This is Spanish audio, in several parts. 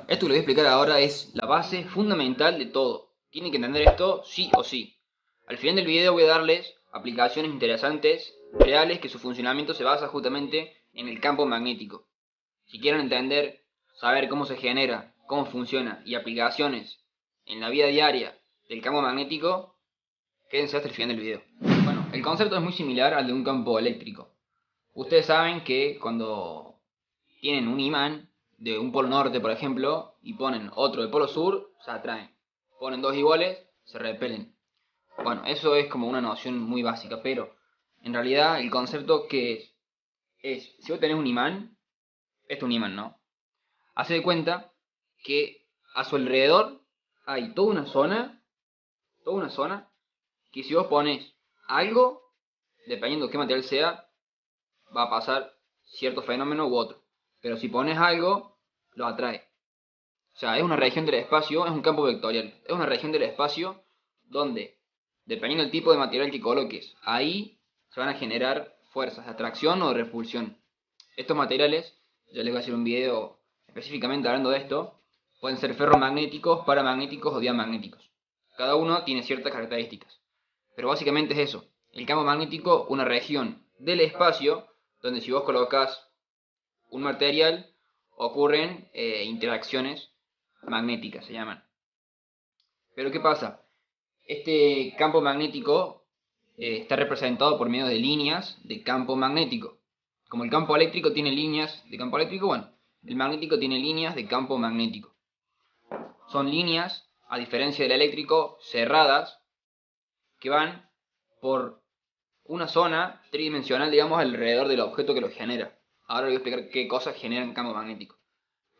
Esto que les voy a explicar ahora es la base fundamental de todo. Tienen que entender esto sí o sí. Al final del video voy a darles aplicaciones interesantes, reales, que su funcionamiento se basa justamente en el campo magnético. Si quieren entender, saber cómo se genera, cómo funciona y aplicaciones en la vida diaria del campo magnético, quédense hasta el final del video. Bueno, el concepto es muy similar al de un campo eléctrico. Ustedes saben que cuando tienen un imán de un polo norte, por ejemplo, y ponen otro de polo sur, se atraen. Ponen dos iguales, se repelen. Bueno, eso es como una noción muy básica, pero en realidad el concepto que es si vos tenés un imán, esto es un imán, ¿no? Hace de cuenta que a su alrededor hay toda una zona, que si vos pones algo, dependiendo de qué material sea, va a pasar cierto fenómeno u otro. Pero si pones algo, lo atrae. O sea, es una región del espacio, es un campo vectorial. Es una región del espacio donde, dependiendo del tipo de material que coloques, ahí se van a generar fuerzas de atracción o de repulsión. Estos materiales, ya les voy a hacer un video específicamente hablando de esto, pueden ser ferromagnéticos, paramagnéticos o diamagnéticos. Cada uno tiene ciertas características. Pero básicamente es eso. El campo magnético, una región del espacio donde si vos colocas un material ocurren interacciones magnéticas, se llaman. Pero ¿qué pasa? Este campo magnético está representado por medio de líneas de campo magnético. Como el campo eléctrico tiene líneas de campo eléctrico, bueno, el magnético tiene líneas de campo magnético. Son líneas, a diferencia del eléctrico, cerradas, que van por una zona tridimensional, digamos, alrededor del objeto que lo genera. Ahora les voy a explicar qué cosas generan campo magnético.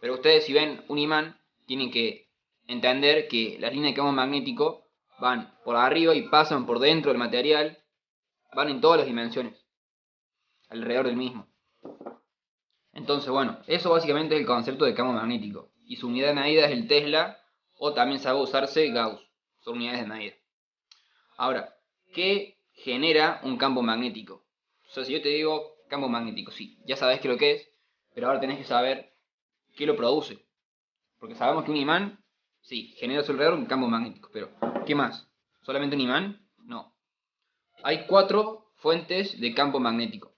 Pero ustedes si ven un imán, tienen que entender que las líneas de campo magnético van por arriba y pasan por dentro del material, van en todas las dimensiones, alrededor del mismo. Entonces, bueno, eso básicamente es el concepto de campo magnético. Y su unidad de medida es el Tesla, o también sabe usarse Gauss. Son unidades de medida. Ahora, ¿qué genera un campo magnético? O sea, si yo te digo campo magnético, sí, ya sabes qué es lo que es, pero ahora tenés que saber qué lo produce. Porque sabemos que un imán, sí, genera a su alrededor un campo magnético, pero ¿qué más? ¿Solamente un imán? No. Hay cuatro fuentes de campo magnético.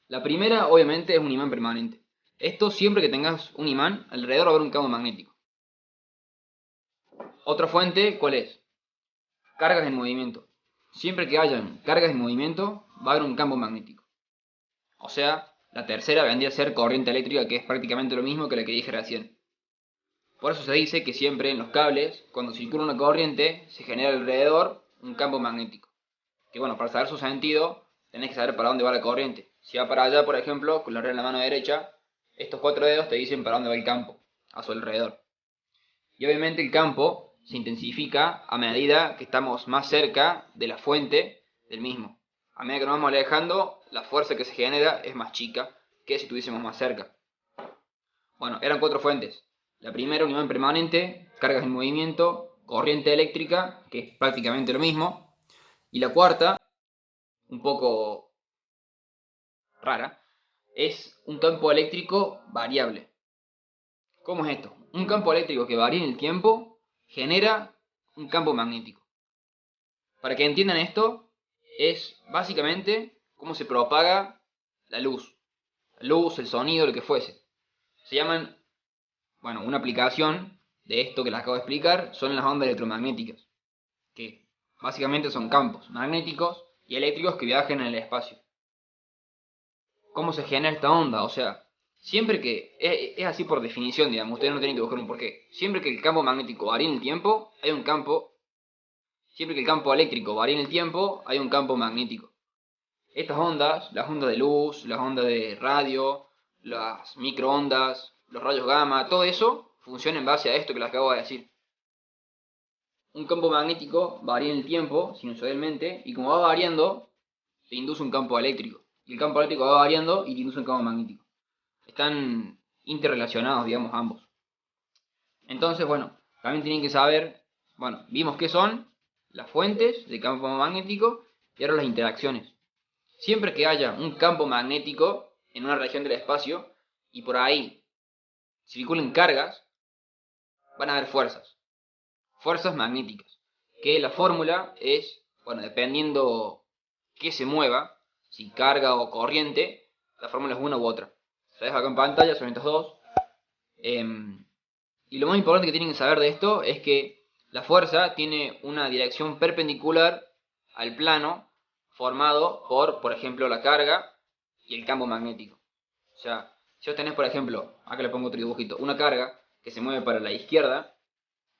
La primera, obviamente, es un imán permanente. Esto siempre que tengas un imán, alrededor va a haber un campo magnético. Otra fuente, ¿cuál es? Cargas en movimiento. Siempre que hayan cargas en movimiento, va a haber un campo magnético. O sea, la tercera vendría a ser corriente eléctrica, que es prácticamente lo mismo que la que dije recién. Por eso se dice que siempre en los cables, cuando circula una corriente, se genera alrededor un campo magnético. Que bueno, para saber su sentido, tenés que saber para dónde va la corriente. Si va para allá, por ejemplo, con la regla en la mano derecha, estos cuatro dedos te dicen para dónde va el campo, a su alrededor. Y obviamente el campo se intensifica a medida que estamos más cerca de la fuente del mismo. A medida que nos vamos alejando, la fuerza que se genera es más chica que si estuviésemos más cerca. Bueno, eran cuatro fuentes. La primera, un imán permanente, cargas en movimiento, corriente eléctrica, que es prácticamente lo mismo. Y la cuarta, un poco rara, es un campo eléctrico variable. ¿Cómo es esto? Un campo eléctrico que varía en el tiempo genera un campo magnético. Para que entiendan esto, es básicamente cómo se propaga la luz. La luz, el sonido, lo que fuese. Se llaman, bueno, una aplicación de esto que les acabo de explicar son las ondas electromagnéticas, que básicamente son campos magnéticos y eléctricos que viajan en el espacio. ¿Cómo se genera esta onda? O sea, siempre que, es así por definición, digamos, ustedes no tienen que buscar un porqué. Siempre que el campo magnético varía en el tiempo, hay un campo, siempre que el campo eléctrico varía en el tiempo, hay un campo magnético. Estas ondas, las ondas de luz, las ondas de radio, las microondas, los rayos gamma, todo eso funciona en base a esto que les acabo de decir. Un campo magnético varía en el tiempo, sinusoidalmente, y como va variando, te induce un campo eléctrico. Y el campo eléctrico va variando y te induce un campo magnético. Están interrelacionados, digamos, ambos. Entonces, bueno, también tienen que saber, bueno, vimos qué son las fuentes de campo magnético y ahora las interacciones. Siempre que haya un campo magnético en una región del espacio y por ahí circulen cargas, van a haber fuerzas magnéticas, que la fórmula es, bueno, dependiendo que se mueva, si carga o corriente, la fórmula es una u otra. Se deja acá en pantalla, son estas dos. Y lo más importante que tienen que saber de esto es que la fuerza tiene una dirección perpendicular al plano formado por ejemplo, la carga y el campo magnético. O sea, si vos tenés, por ejemplo, acá le pongo otro dibujito, una carga que se mueve para la izquierda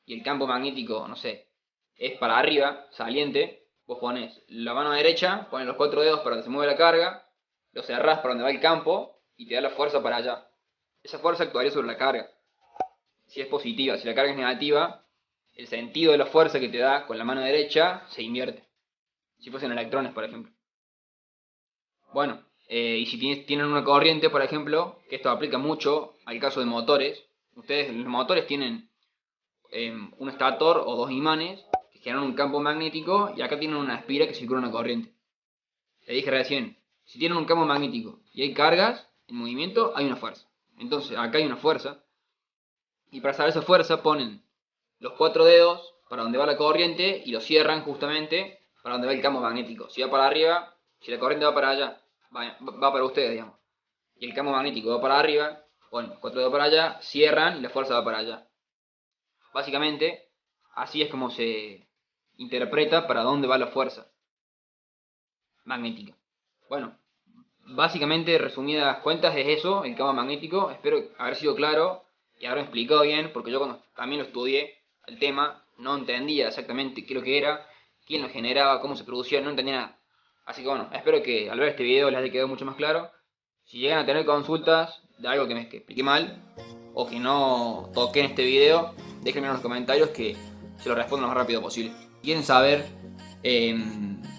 y el campo magnético, no sé, es para arriba, saliente, vos pones la mano derecha, pones los 4 dedos para donde se mueve la carga, lo cerrás para donde va el campo y te da la fuerza para allá. Esa fuerza actuaría sobre la carga. Si es positiva, si la carga es negativa, el sentido de la fuerza que te da con la mano derecha se invierte. Si fuesen electrones, por ejemplo. Bueno, y si tienen una corriente, por ejemplo, que esto aplica mucho al caso de motores. Ustedes, los motores tienen un estator o dos imanes que generan un campo magnético y acá tienen una espira que circula una corriente. Le dije recién, si tienen un campo magnético y hay cargas en movimiento, hay una fuerza. Entonces, acá hay una fuerza. Y para saber esa fuerza ponen los 4 dedos para donde va la corriente y lo cierran justamente para donde va el campo magnético. Si va para arriba, si la corriente va para allá, va para ustedes, digamos. Y el campo magnético va para arriba, bueno, 4 dedos para allá, cierran y la fuerza va para allá. Básicamente, así es como se interpreta para dónde va la fuerza magnética. Bueno, básicamente, resumidas cuentas, es eso, el campo magnético. Espero haber sido claro y haberme explicado bien, porque yo cuando también lo estudié, el tema, no entendía exactamente qué es lo que era, quién lo generaba, cómo se producía, no entendía nada. Así que bueno, espero que al ver este video les haya quedado mucho más claro. Si llegan a tener consultas de algo que expliqué mal, o que no toqué en este video, déjenme en los comentarios que se lo respondo lo más rápido posible. Si quieren saber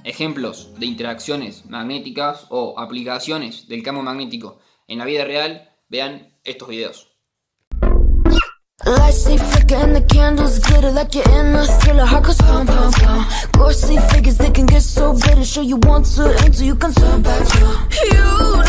ejemplos de interacciones magnéticas o aplicaciones del campo magnético en la vida real, vean estos videos. Lights stay flicker and the candles glitter like you're in a thriller. Heart goes pound, pound, pound. Ghostly figures, they can get so bitter. Show you want to until you can turn back. You